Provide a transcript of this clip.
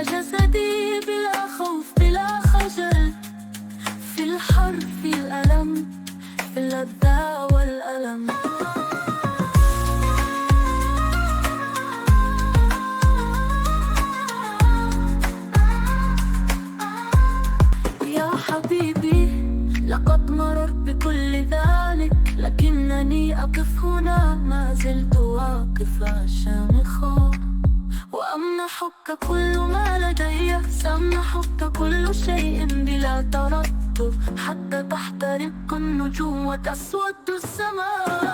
جسدي بلا خوف بلا خجل، في الحر في الألم، في اللذة والألم. يا حبيبي لقد مررت بكل ذلك، لكنني أقف هنا، ما زلت واقف عشان الخوف. وأمنحك كل ما لدي، سأمنحك كل شيء بلا تردد، حتى تحترق النجوم وتسود السماء.